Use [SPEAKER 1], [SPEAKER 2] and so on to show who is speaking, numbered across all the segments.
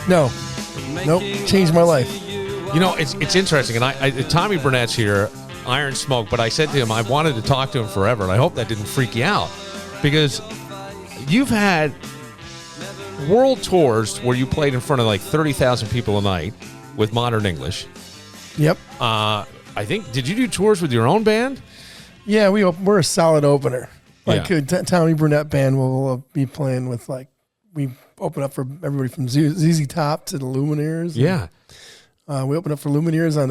[SPEAKER 1] No. Nope. Changed my life.
[SPEAKER 2] You know, it's interesting, and Tommy Burnett's here, Iron Smoke, but I said to him I wanted to talk to him forever, and I hope that didn't freak you out, because you've had world tours where you played in front of like 30,000 people a night with Modern English.
[SPEAKER 1] Yep.
[SPEAKER 2] I think, did you do tours with your own band?
[SPEAKER 1] Yeah, we're a solid opener. Like Tommy Burnett band will be playing with, like, we open up for everybody from ZZ Top to the Lumineers.
[SPEAKER 2] Yeah.
[SPEAKER 1] We opened up for Lumineers on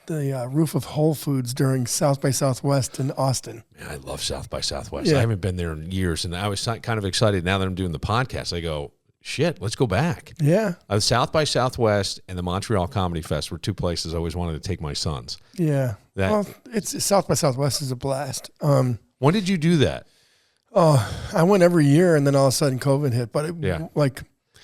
[SPEAKER 1] the roof of Whole Foods during South by Southwest in Austin.
[SPEAKER 2] Man, I love South by Southwest.
[SPEAKER 1] Yeah.
[SPEAKER 2] I haven't been there in years, and I was kind of excited now that I'm doing the podcast. I go, shit, let's go back.
[SPEAKER 1] Yeah.
[SPEAKER 2] South by Southwest and the Montreal Comedy Fest were two places I always wanted to take my sons.
[SPEAKER 1] Yeah. Well, it's South by Southwest is a blast.
[SPEAKER 2] When did you do that?
[SPEAKER 1] Oh, I went every year, and then all of a sudden COVID hit. But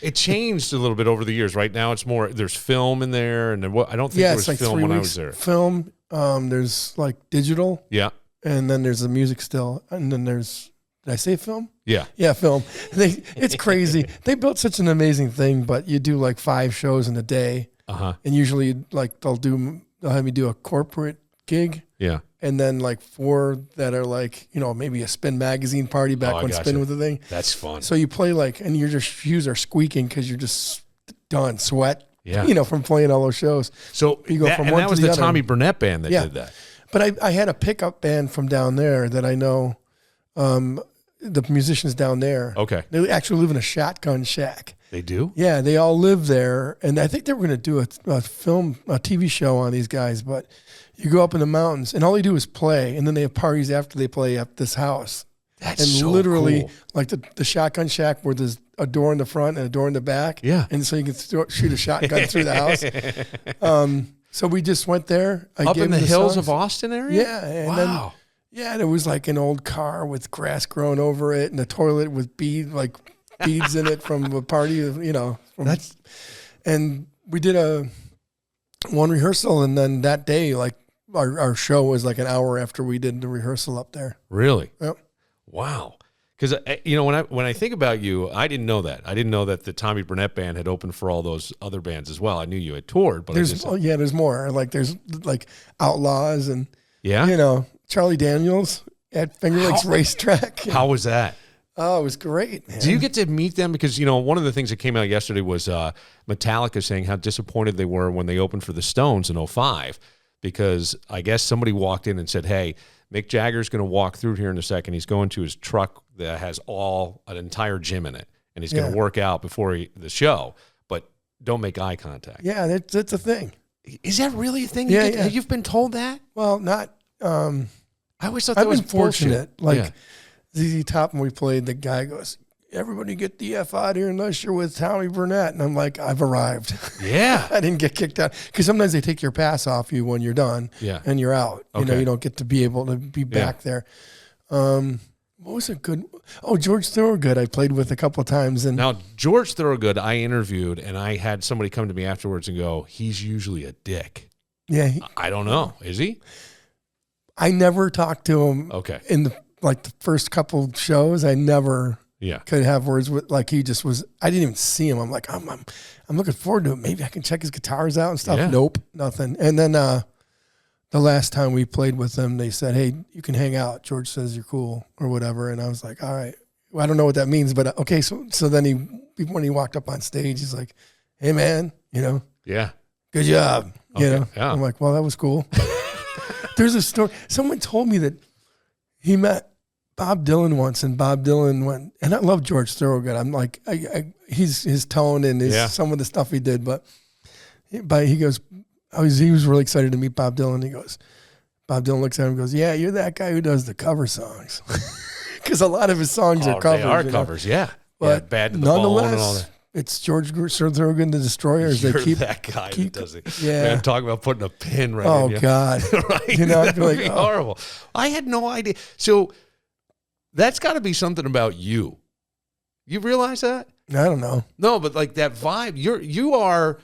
[SPEAKER 2] it changed a little bit over the years. Right now, it's more. There's film in there, and I don't think there was
[SPEAKER 1] like
[SPEAKER 2] film when I was there.
[SPEAKER 1] Film. There's like digital.
[SPEAKER 2] Yeah.
[SPEAKER 1] And then there's the music still, and then there's. Did I say film?
[SPEAKER 2] Yeah.
[SPEAKER 1] Yeah, film. It's crazy. They built such an amazing thing, but you do like 5 shows in a day, and usually like they'll have me do a corporate gig.
[SPEAKER 2] Yeah.
[SPEAKER 1] And then like 4 that are like, maybe a Spin magazine party back when Spin was the thing.
[SPEAKER 2] That's fun.
[SPEAKER 1] So you play and your shoes are squeaking because you're just done, sweat,
[SPEAKER 2] yeah.
[SPEAKER 1] From playing all those shows.
[SPEAKER 2] So
[SPEAKER 1] you go from one
[SPEAKER 2] that was
[SPEAKER 1] to the
[SPEAKER 2] the
[SPEAKER 1] other.
[SPEAKER 2] Tommy Burnett band that did that.
[SPEAKER 1] But I had a pickup band from down there that I know, the musicians down there.
[SPEAKER 2] Okay.
[SPEAKER 1] They actually live in a shotgun shack.
[SPEAKER 2] They do?
[SPEAKER 1] Yeah, they all live there. And I think they were going to do a TV show on these guys, but you go up in the mountains, and all they do is play, and then they have parties after they play at this house.
[SPEAKER 2] That's
[SPEAKER 1] and
[SPEAKER 2] so
[SPEAKER 1] literally,
[SPEAKER 2] cool.
[SPEAKER 1] like the shotgun shack where there's a door in the front and a door in the back.
[SPEAKER 2] Yeah.
[SPEAKER 1] And so you can shoot a shotgun through the house. So we just went there.
[SPEAKER 2] Up in the hills of Austin area?
[SPEAKER 1] Yeah. And then there was like an old car with grass growing over it and a toilet with beads in it from a party, and we did one rehearsal, and then that day, like our show was like an hour after we did the rehearsal up there.
[SPEAKER 2] Really?
[SPEAKER 1] Yep.
[SPEAKER 2] Wow. Because when I think about you, I didn't know that. I didn't know that the Tommy Burnett band had opened for all those other bands as well. I knew you had toured, but
[SPEAKER 1] there's more. Like there's like Outlaws and Charlie Daniels at Finger Lakes Racetrack.
[SPEAKER 2] How was that?
[SPEAKER 1] Oh, it was great, man.
[SPEAKER 2] Do you get to meet them? Because, one of the things that came out yesterday was Metallica saying how disappointed they were when they opened for the Stones in 2005, because I guess somebody walked in and said, hey, Mick Jagger's going to walk through here in a second. He's going to his truck that has an entire gym in it, and he's going to work out before the show, but don't make eye contact.
[SPEAKER 1] Yeah, that's a thing.
[SPEAKER 2] Is that really a thing?
[SPEAKER 1] Yeah,
[SPEAKER 2] You've been told that?
[SPEAKER 1] Well, not... I
[SPEAKER 2] always thought that was
[SPEAKER 1] fortunate.
[SPEAKER 2] Bullshit.
[SPEAKER 1] ZZ Top, when we played, the guy goes, everybody get the F out of here unless you're with Tommy Burnett. And I'm like, I've arrived.
[SPEAKER 2] Yeah.
[SPEAKER 1] I didn't get kicked out. Because sometimes they take your pass off you when you're done.
[SPEAKER 2] Yeah.
[SPEAKER 1] And you're out.
[SPEAKER 2] Okay.
[SPEAKER 1] You don't get to be able to be back there. What was a good... Oh, George Thorogood I played with a couple of times. And
[SPEAKER 2] now, George Thorogood I interviewed, and I had somebody come to me afterwards and go, he's usually a dick.
[SPEAKER 1] Yeah.
[SPEAKER 2] I don't know. Is he?
[SPEAKER 1] I never talked to him.
[SPEAKER 2] Okay.
[SPEAKER 1] In the first couple shows, I never could have words with, like, he just was, I didn't even see him. I'm like, I'm looking forward to it. Maybe I can check his guitars out and stuff.
[SPEAKER 2] Yeah.
[SPEAKER 1] Nope, nothing. And then the last time we played with them, they said, hey, you can hang out. George says you're cool or whatever. And I was like, all right. Well, I don't know what that means, but okay. So then when he walked up on stage, he's like, hey, man,
[SPEAKER 2] yeah,
[SPEAKER 1] good job.
[SPEAKER 2] Okay. Yeah.
[SPEAKER 1] I'm like, well, that was cool. There's a story. Someone told me that he met Bob Dylan once, and Bob Dylan went, and I love George Thorogood. I'm like, his tone and some of the stuff he did, but he goes, he was really excited to meet Bob Dylan. He goes, Bob Dylan looks at him and goes, yeah, you're that guy who does the cover songs. Because a lot of his songs are covers.
[SPEAKER 2] They are covers, yeah.
[SPEAKER 1] But
[SPEAKER 2] Bad to the Bone and all that.
[SPEAKER 1] It's George Thorogood, the Destroyers.
[SPEAKER 2] You're
[SPEAKER 1] they keep
[SPEAKER 2] that guy that does it.
[SPEAKER 1] Yeah.
[SPEAKER 2] Man, talk about putting a pin right in you.
[SPEAKER 1] Oh, God.
[SPEAKER 2] Right?
[SPEAKER 1] I'd be
[SPEAKER 2] That'd
[SPEAKER 1] like,
[SPEAKER 2] be horrible. I had no idea. So that's got to be something about you. You realize that?
[SPEAKER 1] I don't know.
[SPEAKER 2] No, but like that vibe, you are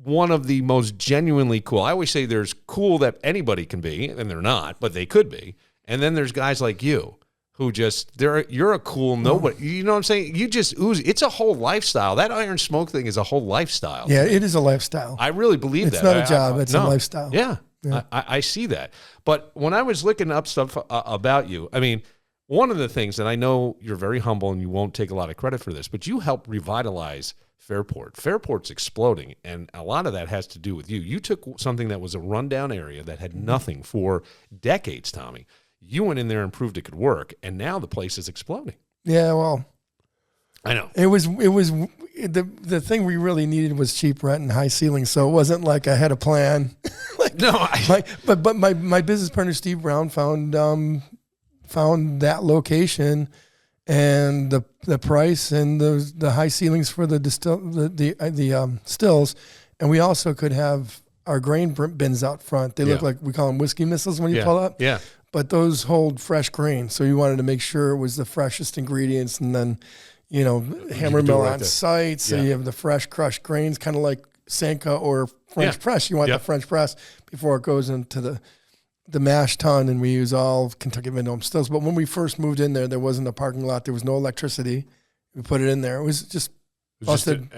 [SPEAKER 2] one of the most genuinely cool. I always say there's cool that anybody can be, and they're not, but they could be. And then there's guys like you who just you're a cool nobody. You know what I'm saying? You just ooze. It's a whole lifestyle. That Iron Smoke thing is a whole lifestyle.
[SPEAKER 1] Yeah, it is a lifestyle.
[SPEAKER 2] I really believe
[SPEAKER 1] it's
[SPEAKER 2] that.
[SPEAKER 1] It's not a job. It's a lifestyle.
[SPEAKER 2] Yeah, I see that. But when I was looking up stuff about you, I mean, one of the things, and I know you're very humble and you won't take a lot of credit for this, but you helped revitalize Fairport. Fairport's exploding, and a lot of that has to do with you. You took something that was a rundown area that had nothing for decades, Tommy. You went in there and proved it could work, and now the place is exploding.
[SPEAKER 1] Yeah, well,
[SPEAKER 2] I know.
[SPEAKER 1] It was the thing we really needed was cheap rent and high ceilings, so it wasn't like I had a plan. But my business partner Steve Brown found that location and the price and the high ceilings for the stills, and we also could have our grain bins out front. They look like, we call them whiskey missiles when you pull up.
[SPEAKER 2] Yeah.
[SPEAKER 1] But those hold fresh grain, so you wanted to make sure it was the freshest ingredients, and then, hammer mill on site, so you have the fresh crushed grains, kind of like Sanka or French press. You want the French press before it goes into the mash tun, and we use all Kentucky Vendome stills. But when we first moved in there wasn't a parking lot. There was no electricity. We put it in there. It was just busted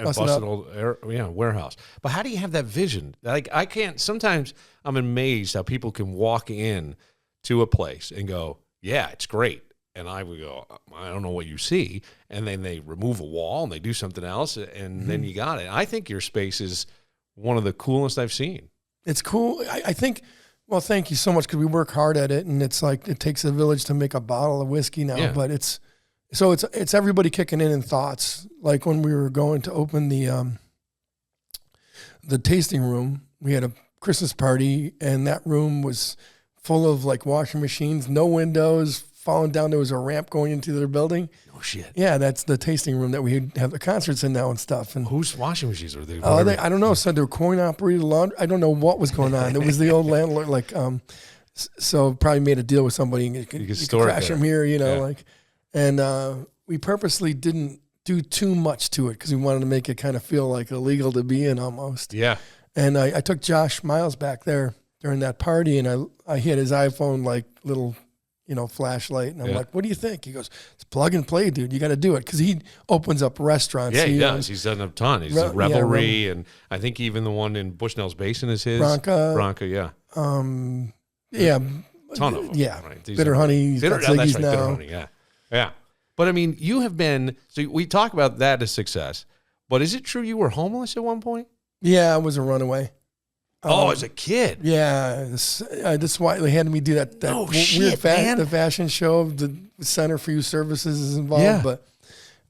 [SPEAKER 2] old warehouse. But how do you have that vision? Like, I can't. Sometimes I'm amazed how people can walk in to a place and go, yeah, it's great. And I would go, I don't know what you see. And then they remove a wall and they do something else, and then you got it. I think your space is one of the coolest I've seen.
[SPEAKER 1] It's cool. I think, well, thank you so much, because we work hard at it, and it's like it takes a village to make a bottle of whiskey now. But it's everybody kicking in thoughts. Like when we were going to open the tasting room, we had a Christmas party, and that room was full of like washing machines, no windows, falling down. There was a ramp going into their building.
[SPEAKER 2] Oh shit!
[SPEAKER 1] Yeah, that's the tasting room that we have the concerts in now and stuff. And
[SPEAKER 2] whose washing machines were they?
[SPEAKER 1] I don't know. So they were coin operated laundry. I don't know what was going on. It was the old landlord, like, so probably made a deal with somebody. And you could crash them here, and we purposely didn't do too much to it because we wanted to make it kind of feel like illegal to be in almost.
[SPEAKER 2] Yeah.
[SPEAKER 1] And I took Josh Miles back there during that party, and I hit his iPhone like little, flashlight, and I'm like, "What do you think?" He goes, "It's plug and play, dude. You got to do it," because he opens up restaurants.
[SPEAKER 2] Yeah, he does. He's done a ton. He's a Revelry, and I think even the one in Bushnell's Basin is his. Bronca, yeah.
[SPEAKER 1] Yeah,
[SPEAKER 2] ton of them.
[SPEAKER 1] Yeah,
[SPEAKER 2] right.
[SPEAKER 1] Bitter Honey. He's got Ziggy's now.
[SPEAKER 2] Bitter Honey, yeah. But I mean, you have been. So we talk about that as success, but is it true you were homeless at one point?
[SPEAKER 1] Yeah, I was a runaway.
[SPEAKER 2] As a kid.
[SPEAKER 1] Yeah, that's why they had me do that weird the fashion show of the Center for Youth Services is involved, but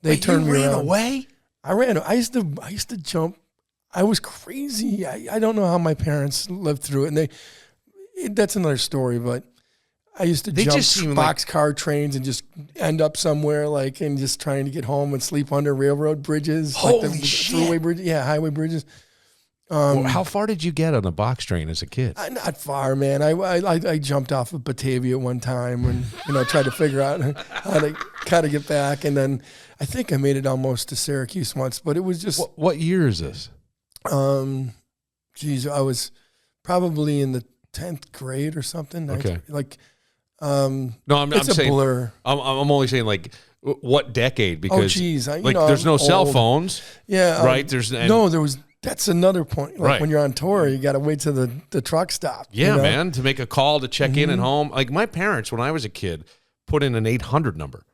[SPEAKER 1] they turned me around.
[SPEAKER 2] You ran away?
[SPEAKER 1] I ran. I used to jump. I was crazy. I don't know how my parents lived through it, and that's another story. But I used to jump boxcar trains and just end up somewhere and just trying to get home and sleep under railroad bridges,
[SPEAKER 2] Holy shit.
[SPEAKER 1] Thruway bridges, highway bridges.
[SPEAKER 2] How far did you get on a box train as a kid?
[SPEAKER 1] Not far, man. I jumped off of Batavia one time and tried to figure out how to get back, and then I think I made it almost to Syracuse once, but it was just.
[SPEAKER 2] What year is this?
[SPEAKER 1] I was probably in the 10th grade or something.
[SPEAKER 2] Okay.
[SPEAKER 1] No,
[SPEAKER 2] it's
[SPEAKER 1] a blur.
[SPEAKER 2] I'm only saying what decade, because
[SPEAKER 1] there's
[SPEAKER 2] no cell phones.
[SPEAKER 1] Yeah.
[SPEAKER 2] Right.
[SPEAKER 1] That's another point. When you're on tour, you got to wait till the truck stop.
[SPEAKER 2] Yeah, man, to make a call to check in at home. Like my parents, when I was a kid, put in an 800 number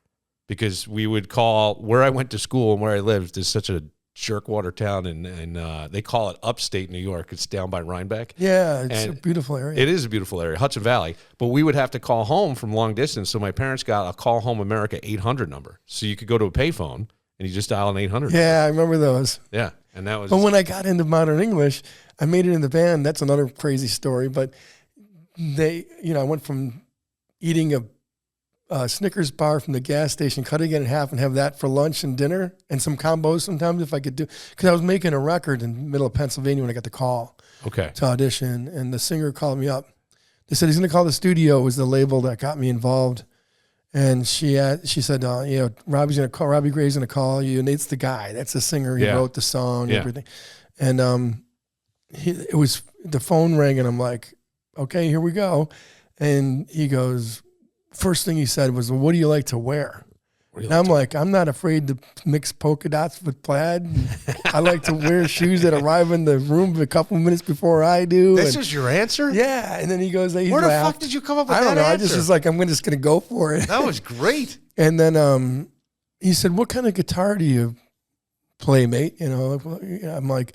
[SPEAKER 2] because we would call where I went to school and where I lived is such a jerkwater town, and they call it upstate New York. It's down by Rhinebeck.
[SPEAKER 1] Yeah, it's a beautiful area.
[SPEAKER 2] It is a beautiful area, Hudson Valley. But we would have to call home from long distance, so my parents got a Call Home America 800 number. So you could go to a payphone and you just dial an 800 number.
[SPEAKER 1] Yeah, I remember those.
[SPEAKER 2] Yeah. And that was.
[SPEAKER 1] But when I got into modern English, I made it in the band. That's another crazy story. But I went from eating a Snickers bar from the gas station, cutting it in half, and have that for lunch and dinner, and some combos sometimes if I could do. Because I was making a record in the middle of Pennsylvania when I got the call.
[SPEAKER 2] Okay.
[SPEAKER 1] To audition, and the singer called me up. They said he's going to call the studio. Was the label that got me involved. And she said, Robbie Gray's going to call you, and it's the guy. That's the singer. He wrote the song and everything. And the phone rang, and I'm like, okay, here we go. And he goes, first thing he said was, well, what do you like to wear? And I'm like, I'm not afraid to mix polka dots with plaid. I like to wear shoes that arrive in the room a couple minutes before I do.
[SPEAKER 2] This is your answer?
[SPEAKER 1] Yeah. And then he goes, he
[SPEAKER 2] where the
[SPEAKER 1] laughed.
[SPEAKER 2] fuck did you come up with that
[SPEAKER 1] I don't know.
[SPEAKER 2] answer?
[SPEAKER 1] I just was like, I'm just going to go for it.
[SPEAKER 2] That was great.
[SPEAKER 1] And then he said, what kind of guitar do you play, mate? You know, I'm like,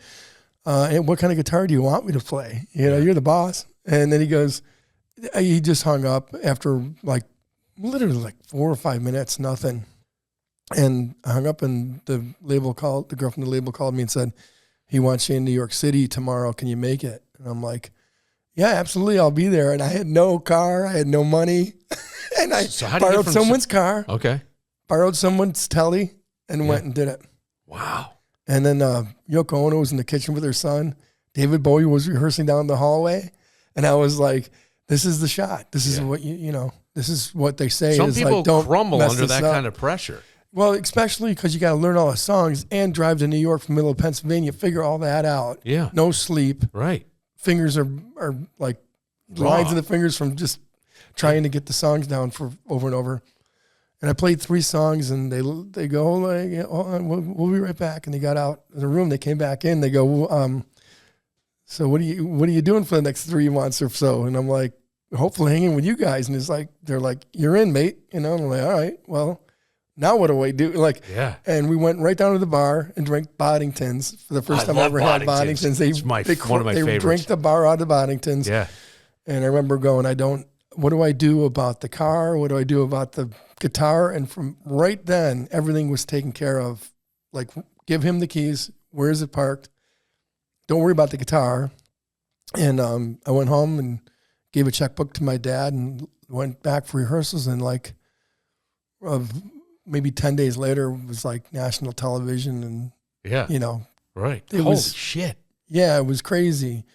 [SPEAKER 1] and what kind of guitar do you want me to play? You know, you're the boss. And then he goes, he just hung up after like literally like 4 or 5 minutes, nothing. And I hung up, and the girl from the label called me and said, he wants you in New York City tomorrow. Can you make it? And I'm like, yeah, absolutely. I'll be there. And I had no car. I had no money. And I borrowed someone's car.
[SPEAKER 2] Okay.
[SPEAKER 1] Borrowed someone's telly and went and did it.
[SPEAKER 2] Wow.
[SPEAKER 1] And then Yoko Ono was in the kitchen with her son. David Bowie was rehearsing down the hallway. And I was like, this is the shot. This is what you know, this is what they say.
[SPEAKER 2] Some
[SPEAKER 1] is
[SPEAKER 2] people
[SPEAKER 1] like, don't
[SPEAKER 2] crumble
[SPEAKER 1] mess
[SPEAKER 2] under
[SPEAKER 1] this
[SPEAKER 2] that
[SPEAKER 1] up.
[SPEAKER 2] kind of pressure.
[SPEAKER 1] Well, especially because you got to learn all the songs and drive to New York from the middle of Pennsylvania, figure all that out.
[SPEAKER 2] Yeah.
[SPEAKER 1] No sleep.
[SPEAKER 2] Right.
[SPEAKER 1] Fingers are like lines in the fingers from just trying to get the songs down for over and over. And I played 3 songs, and they go, like, hold on, we'll be right back. And they got out of the room. They came back in. They go, so what are you doing for the next 3 months or so? And I'm like, hopefully hanging with you guys. And it's like, they're like, you're in, mate. You know, and I'm like, all right, well, now what do I do? Like, and we went right down to the bar and drank Boddingtons for the first time I ever had Boddingtons.
[SPEAKER 2] One of my favorites.
[SPEAKER 1] They drank the bar out of Boddingtons.
[SPEAKER 2] Yeah.
[SPEAKER 1] And I remember going, what do I do about the car? What do I do about the guitar? And from right then, everything was taken care of. Like, give him the keys. Where is it parked? Don't worry about the guitar. And I went home and gave a checkbook to my dad and went back for rehearsals. And like, maybe 10 days later, it was like national television. And, you know.
[SPEAKER 2] Right.
[SPEAKER 1] Holy
[SPEAKER 2] shit.
[SPEAKER 1] Yeah, it was crazy.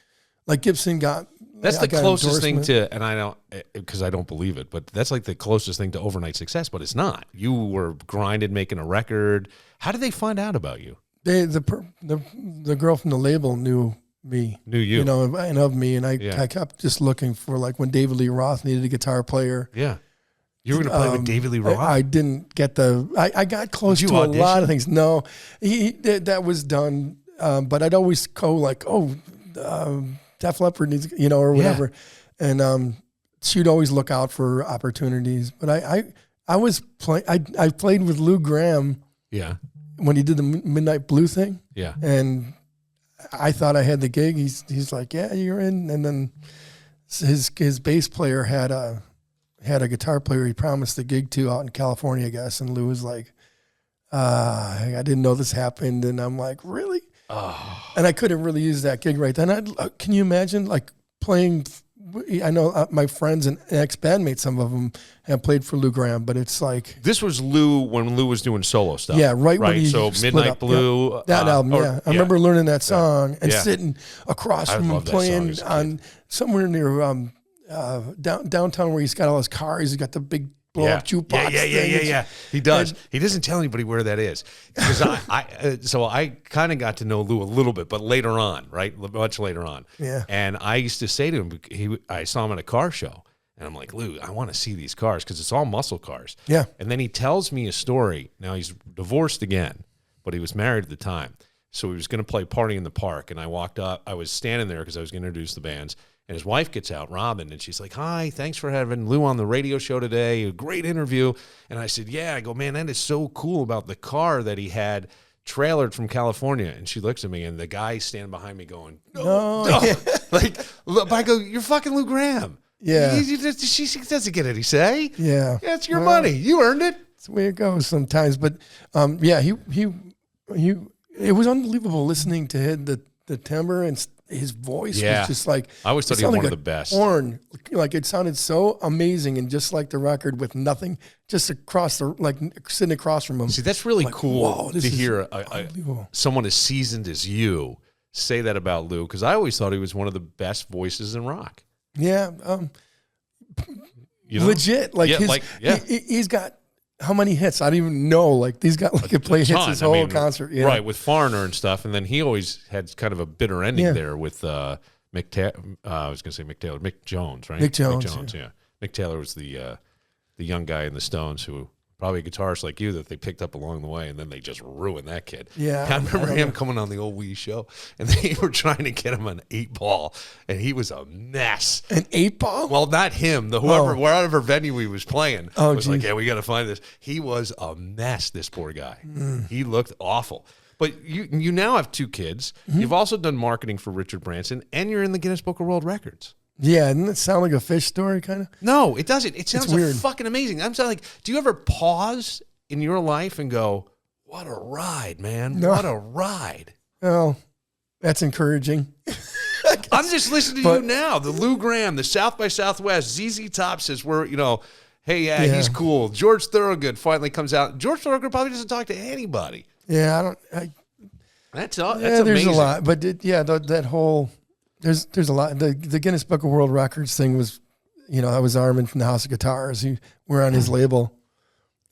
[SPEAKER 1] Like Gibson got...
[SPEAKER 2] That's the closest thing to, and I don't, because I don't believe it, but that's like the closest thing to overnight success, but it's not. You were grinding, making a record. How did they find out about you?
[SPEAKER 1] The girl from the label knew me.
[SPEAKER 2] Knew you.
[SPEAKER 1] You know, and of me, and I kept just looking for, like, when David Lee Roth needed a guitar player.
[SPEAKER 2] Yeah. You were going to play with David Lee Roth?
[SPEAKER 1] I didn't get I got close to audition? A lot of things. No, that was done, but I'd always go like, Def Leppard needs, you know, or whatever. Yeah. And she'd always look out for opportunities. But I played with Lou Gramm.
[SPEAKER 2] Yeah.
[SPEAKER 1] When he did the Midnight Blue thing.
[SPEAKER 2] Yeah.
[SPEAKER 1] And I thought I had the gig. He's like, yeah, you're in. And then his bass player had a guitar player he promised the gig to out in California, I guess. And Lou was like, I didn't know this happened. And I'm like, really? Oh. And I couldn't really use that gig right then. Can you imagine, like, playing? I know my friends and ex-bandmates, some of them have played for Lou Gramm, but it's like...
[SPEAKER 2] This was Lou when Lou was doing solo stuff.
[SPEAKER 1] Yeah, right? When he
[SPEAKER 2] so Midnight Blue.
[SPEAKER 1] Yeah. That album, I remember learning that song and sitting across from him playing on somewhere near downtown where he's got all his cars. He's got the big blow-up jukebox.
[SPEAKER 2] Yeah. He does. He doesn't tell anybody where that is. Because so I kind of got to know Lou a little bit, but later on, right? Much later on.
[SPEAKER 1] Yeah.
[SPEAKER 2] And I used to say to him, I saw him at a car show, and I'm like, Lou, I want to see these cars because it's all muscle cars.
[SPEAKER 1] Yeah.
[SPEAKER 2] And then he tells me a story. Now he's divorced again, but he was married at the time. So he was going to play Party in the Park, and I walked up. I was standing there because I was going to introduce the bands. And his wife gets out, Robin, and she's like, hi, thanks for having Lou on the radio show today. A great interview. And I said, yeah. I go, man, that is so cool about the car that he had trailered from California. And she looks at me, and the guy standing behind me going, no. Like, I go, you're fucking Lou Gramm.
[SPEAKER 1] Yeah.
[SPEAKER 2] She doesn't get any say.
[SPEAKER 1] Yeah.
[SPEAKER 2] Yeah, it's your money. You earned it.
[SPEAKER 1] That's the way it goes sometimes. But, it was unbelievable listening to the timbre and his voice was just like...
[SPEAKER 2] I always thought he was one of the best.
[SPEAKER 1] Horn. Like, it sounded so amazing and just like the record with nothing, just across sitting across from him.
[SPEAKER 2] See, that's really cool to hear someone as seasoned as you say that about Lou, because I always thought he was one of the best voices in rock.
[SPEAKER 1] Yeah.
[SPEAKER 2] You know?
[SPEAKER 1] Legit. He's got... How many hits? I don't even know. Like, he's got could play hits his whole concert. Yeah.
[SPEAKER 2] Right, with Foreigner and stuff. And then he always had kind of a bitter ending there with I was going to say Mick Taylor. Mick Jones, right?
[SPEAKER 1] Mick Jones,
[SPEAKER 2] yeah. Mick Taylor was the the young guy in the Stones who probably a guitarist like you that they picked up along the way, and then they just ruined that kid.
[SPEAKER 1] Yeah,
[SPEAKER 2] I remember him coming on the old Wii show, and they were trying to get him an 8-ball, and he was a mess.
[SPEAKER 1] An 8-ball?
[SPEAKER 2] Well, not him. Wherever venue he was playing was like, yeah, we got to find this. He was a mess. This poor guy. He looked awful. But you now have 2 kids. You've also done marketing for Richard Branson, and you're in the Guinness Book of World Records.
[SPEAKER 1] Yeah, doesn't it sound like a fish story, kind of?
[SPEAKER 2] No, it doesn't. It sounds
[SPEAKER 1] weird.
[SPEAKER 2] fucking amazing. I'm saying, like, do you ever pause in your life and go, what a ride, man.
[SPEAKER 1] No.
[SPEAKER 2] What a ride.
[SPEAKER 1] Oh, that's encouraging.
[SPEAKER 2] I'm just listening to you now. The Lou Gramm, the South by Southwest, ZZ Top says we're, hey, he's cool. George Thorogood finally comes out. George Thorogood probably doesn't talk to anybody.
[SPEAKER 1] Yeah,
[SPEAKER 2] That's
[SPEAKER 1] yeah,
[SPEAKER 2] amazing.
[SPEAKER 1] there's a lot. But that whole, there's a lot. The Guinness Book of World Records thing was, I was Armin from the House of Guitars. We're on his label.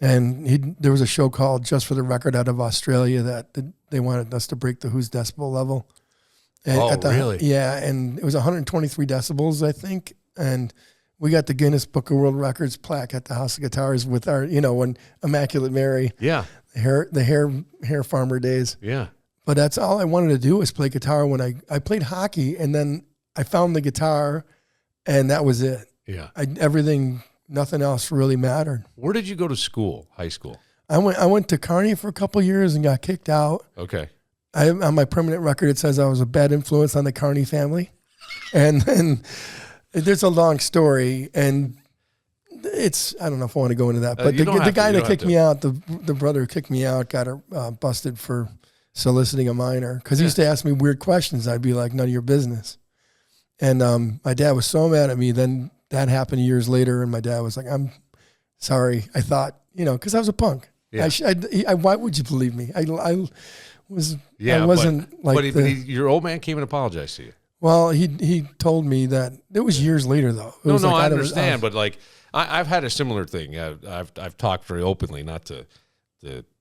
[SPEAKER 1] And there was a show called Just for the Record out of Australia that they wanted us to break the Who's decibel level. And
[SPEAKER 2] really?
[SPEAKER 1] Yeah, and it was 123 decibels, I think. And we got the Guinness Book of World Records plaque at the House of Guitars with our, when Immaculate Mary.
[SPEAKER 2] Yeah.
[SPEAKER 1] The hair farmer days.
[SPEAKER 2] Yeah.
[SPEAKER 1] But that's all I wanted to do was play guitar when I played hockey, and then I found the guitar, and that was it.
[SPEAKER 2] Yeah.
[SPEAKER 1] Nothing else really mattered.
[SPEAKER 2] Where did you go to school, high school?
[SPEAKER 1] I went to Kearney for a couple of years and got kicked out.
[SPEAKER 2] Okay.
[SPEAKER 1] On my permanent record, it says I was a bad influence on the Kearney family. And then there's a long story, and I don't know if I want to go into that. But the guy that kicked me out, the brother who kicked me out, got busted for soliciting a minor because he used to ask me weird questions. I'd be like, none of your business. And my dad was so mad at me. Then that happened years later, and my dad was like, I'm sorry. I thought, because I was a punk. Yeah. Why would you believe me? I wasn't like
[SPEAKER 2] your old man came and apologized to you.
[SPEAKER 1] Well, he told me that it was years later, though.
[SPEAKER 2] I understand, but like I've had a similar thing. I've talked very openly, not to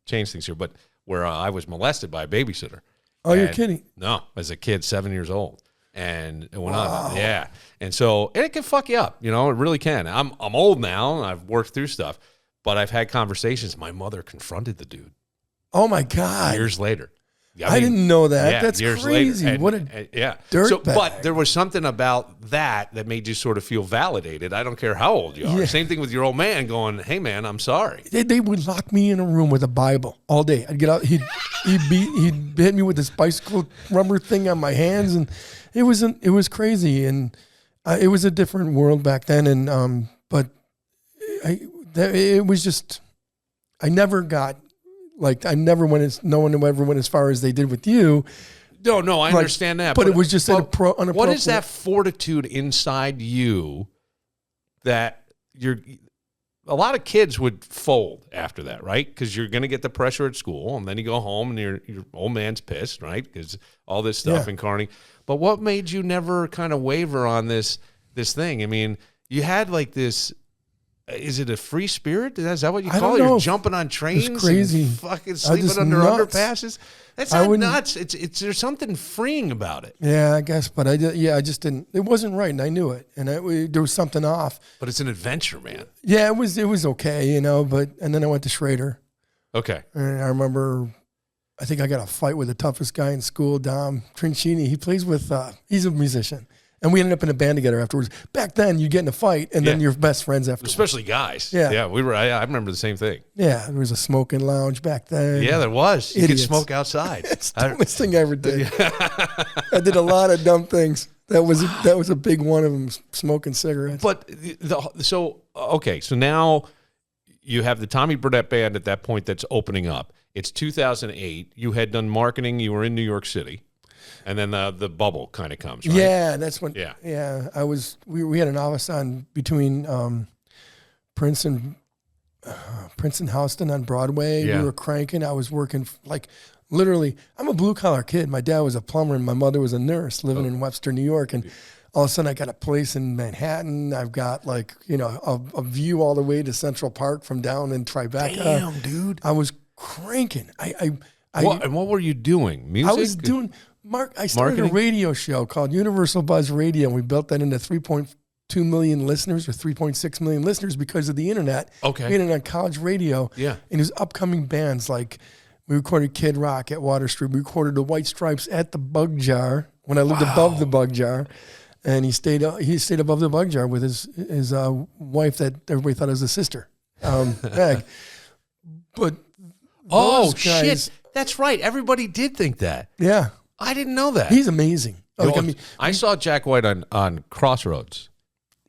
[SPEAKER 2] change things here, but where I was molested by a babysitter.
[SPEAKER 1] Oh, you're kidding?
[SPEAKER 2] No, as a kid, 7 years old. And it went on. Yeah. And so it can fuck you up, it really can. I'm old now and I've worked through stuff, but I've had conversations. My mother confronted the dude.
[SPEAKER 1] Oh my God.
[SPEAKER 2] Years later.
[SPEAKER 1] I didn't know that.
[SPEAKER 2] Yeah,
[SPEAKER 1] that's crazy.
[SPEAKER 2] Later.
[SPEAKER 1] What a dirtbag.
[SPEAKER 2] But there was something about that made you sort of feel validated. I don't care how old you are. Yeah. Same thing with your old man going, hey man, I'm sorry.
[SPEAKER 1] They would lock me in a room with a Bible all day. I'd get out. He'd hit me with this bicycle rubber thing on my hands, and it was crazy. And it was a different world back then. And but it was just I never got. Like no one ever went as far as they did with you.
[SPEAKER 2] No, I understand that.
[SPEAKER 1] But it was just unappropriate.
[SPEAKER 2] What is that fortitude inside you that a lot of kids would fold after that, right? Because you're going to get the pressure at school, and then you go home and your old man's pissed, right? Because all this stuff in Kearney. But what made you never kind of waver on this thing? I mean, you had like this. Is it a free spirit? Is that what you call it? You're jumping on trains,
[SPEAKER 1] it's crazy,
[SPEAKER 2] and fucking sleeping under underpasses. That's not nuts. It's there's something freeing about it.
[SPEAKER 1] Yeah, I guess, but I just didn't. It wasn't right, and I knew it, and there was something off.
[SPEAKER 2] But it's an adventure, man.
[SPEAKER 1] Yeah, it was okay, But and then I went to Schrader.
[SPEAKER 2] Okay,
[SPEAKER 1] and I remember, I think I got a fight with the toughest guy in school, Dom Trincini. He plays with. He's a musician. And we ended up in a band together afterwards. Back then, you get in a fight, and then you're best friends afterwards.
[SPEAKER 2] Especially guys.
[SPEAKER 1] Yeah.
[SPEAKER 2] We were. I remember the same thing.
[SPEAKER 1] Yeah, there was a smoking lounge back then.
[SPEAKER 2] Yeah, there was. You could smoke outside.
[SPEAKER 1] It's the dumbest thing I ever did. I did a lot of dumb things. That was a big one of them, smoking cigarettes.
[SPEAKER 2] But so now you have the Tommy Burnett Band at that point that's opening up. It's 2008. You had done marketing. You were in New York City. And then the bubble kind of comes, right?
[SPEAKER 1] Yeah, that's when. Yeah. I was. We had an office on between Prince and Houston on Broadway.
[SPEAKER 2] Yeah.
[SPEAKER 1] We were cranking. I was working literally. I'm a blue collar kid. My dad was a plumber and my mother was a nurse living in Webster, New York. And all of a sudden, I got a place in Manhattan. I've got a view all the way to Central Park from down in Tribeca.
[SPEAKER 2] Damn, dude!
[SPEAKER 1] I was cranking.
[SPEAKER 2] And what were you doing? Music?
[SPEAKER 1] I was doing. I started a radio show called Universal Buzz Radio, and we built that into 3.5 2 million listeners or 3.6 million listeners because of the internet.
[SPEAKER 2] Okay.
[SPEAKER 1] We had it on college radio.
[SPEAKER 2] Yeah.
[SPEAKER 1] And his upcoming bands, like we recorded Kid Rock at Water Street. We recorded the White Stripes at the Bug Jar when I lived above the Bug Jar. And he stayed above the Bug Jar with his wife that everybody thought was a sister. Meg. But those guys,
[SPEAKER 2] shit. That's right. Everybody did think that.
[SPEAKER 1] Yeah.
[SPEAKER 2] I didn't know that.
[SPEAKER 1] He's amazing. Like, I mean,
[SPEAKER 2] I saw Jack White on Crossroads.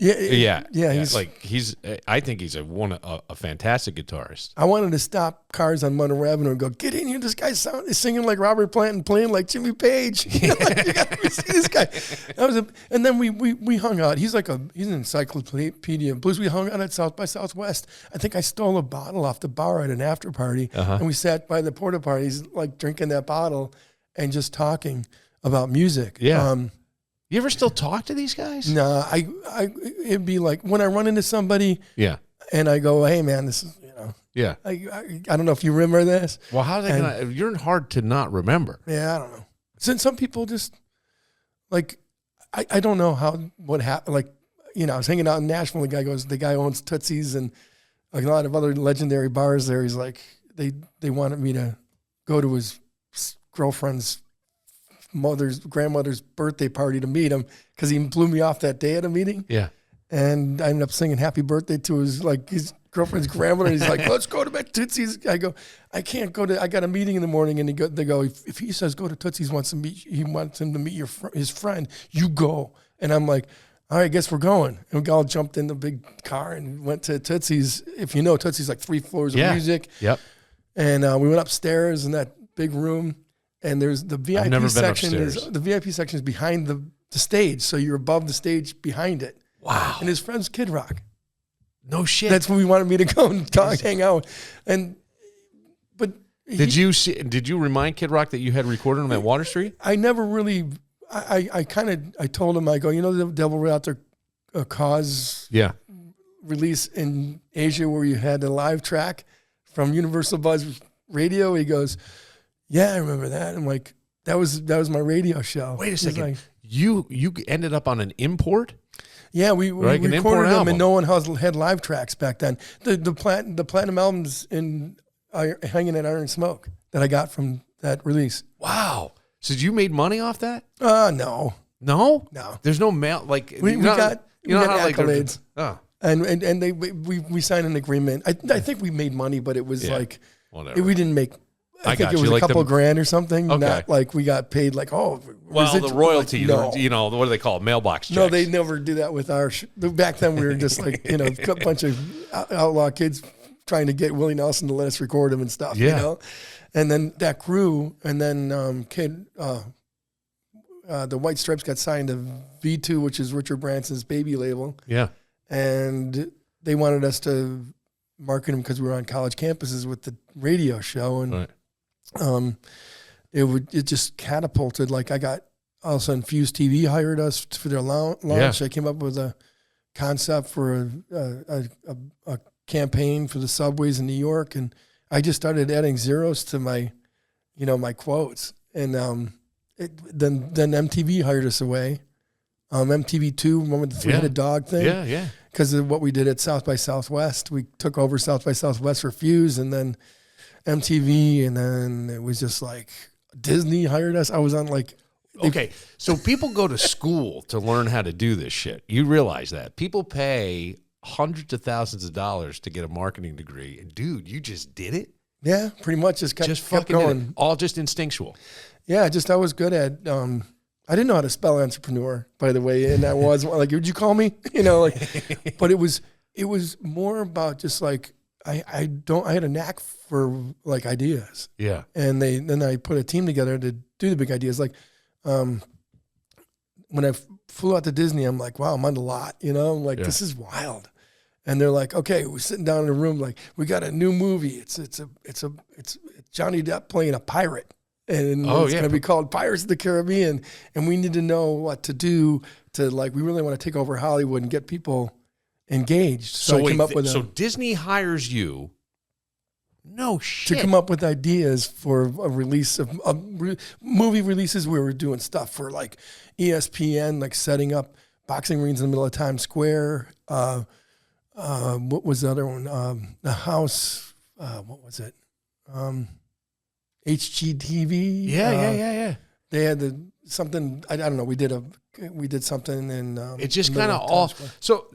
[SPEAKER 1] Yeah.
[SPEAKER 2] I think he's a fantastic guitarist.
[SPEAKER 1] I wanted to stop cars on Monroe Avenue and go, get in here. This guy is singing like Robert Plant and playing like Jimmy Page. You got to see this guy. And then we hung out. He's an encyclopedia of blues. We hung out at South by Southwest. I think I stole a bottle off the bar at an after party, and we sat by the porta parties, like drinking that bottle and just talking about music.
[SPEAKER 2] Yeah. You ever still talk to these guys?
[SPEAKER 1] No, it'd be like when I run into somebody, and I go, "Hey, man, this is I don't know if you remember this."
[SPEAKER 2] Well, how are they you're hard to not remember.
[SPEAKER 1] Yeah, I don't know. Since some people just like, I don't know what happened. Like, I was hanging out in Nashville. The guy owns Tootsies and like a lot of other legendary bars there. He's like, they wanted me to go to his girlfriend's grandmother's birthday party to meet him because he blew me off that day at a meeting.
[SPEAKER 2] Yeah.
[SPEAKER 1] And I ended up singing happy birthday to his girlfriend's grandmother. He's like, let's go to Tootsies. I go, I can't go I got a meeting in the morning. And they go, if he says go to Tootsies, he wants him to meet his friend, you go. And I'm like, all right, I guess we're going. And we all jumped in the big car and went to Tootsies. If you know, Tootsies like 3 floors of music.
[SPEAKER 2] Yep.
[SPEAKER 1] And we went upstairs in that big room. And there's the VIP section. The VIP section is behind the stage, so you're above the stage behind it.
[SPEAKER 2] Wow!
[SPEAKER 1] And his friend's Kid Rock.
[SPEAKER 2] No shit.
[SPEAKER 1] That's when we wanted me to go and hang out. Did
[SPEAKER 2] you remind Kid Rock that you had recorded him at Water Street?
[SPEAKER 1] I never really. I told him, I go, the Devil Without Their Cause release in Asia where you had a live track from Universal Buzz Radio. He goes, yeah, I remember that. I'm like, that was my radio show.
[SPEAKER 2] Wait a second. Like, you ended up on an import?
[SPEAKER 1] Yeah, we recorded them, and no one had live tracks back then. The platinum albums hanging at Iron Smoke that I got from that release.
[SPEAKER 2] Wow. So you made money off that?
[SPEAKER 1] No.
[SPEAKER 2] No?
[SPEAKER 1] No.
[SPEAKER 2] There's no mail like
[SPEAKER 1] we got accolades.
[SPEAKER 2] Like,
[SPEAKER 1] and we signed an agreement. I think we made money, but it was like
[SPEAKER 2] whatever.
[SPEAKER 1] We didn't make. I think it was a couple grand or something. Okay. Not like we got paid like, the
[SPEAKER 2] royalty,
[SPEAKER 1] like, no.
[SPEAKER 2] What do they call it? Mailbox checks.
[SPEAKER 1] No, they never do that with our back then we were just like, a bunch of outlaw kids trying to get Willie Nelson to let us record him and stuff, And then that grew, and then the White Stripes got signed to V2, which is Richard Branson's baby label. Yeah. And they wanted us to market them because we were on college campuses with the radio show, and it just catapulted. Like all of a sudden Fuse TV hired us for their launch. I came up with a concept for a campaign for the subways in New York, and I just started adding zeros to my quotes, and then MTV hired us away. MTV2, remember the three-headed dog thing? Yeah. Because of what we did at South by Southwest. We took over South by Southwest for Fuse, and then MTV, and then it was just like Disney hired us. I was on like...
[SPEAKER 2] Okay, so people go to school to learn how to do this shit. You realize that. People pay hundreds of thousands of dollars to get a marketing degree. And dude, you just did it?
[SPEAKER 1] Yeah, pretty much just kept going.
[SPEAKER 2] All just instinctual.
[SPEAKER 1] Yeah, I was good at... I didn't know how to spell entrepreneur, by the way, and I was like, "Would you call me?" But it was more about just like I had a knack for like ideas. Yeah. And then I put a team together to do the big ideas. Like when I flew out to Disney, I'm like, wow, I'm on the lot. I'm like, this is wild. And they're like, okay, we're sitting down in a room, like we got a new movie. It's Johnny Depp playing a pirate. And it's going to be called Pirates of the Caribbean. And we need to know what to do to, like, we really want to take over Hollywood and get people engaged. So I came up with
[SPEAKER 2] So Disney hires you. No shit.
[SPEAKER 1] To come up with ideas for a release of movie releases. We were doing stuff for, like, ESPN, like setting up boxing rings in the middle of Times Square. What was the other one? The house. What was it? HGTV.
[SPEAKER 2] Yeah.
[SPEAKER 1] They had something. I don't know. We did something, and
[SPEAKER 2] it's just kind of all. So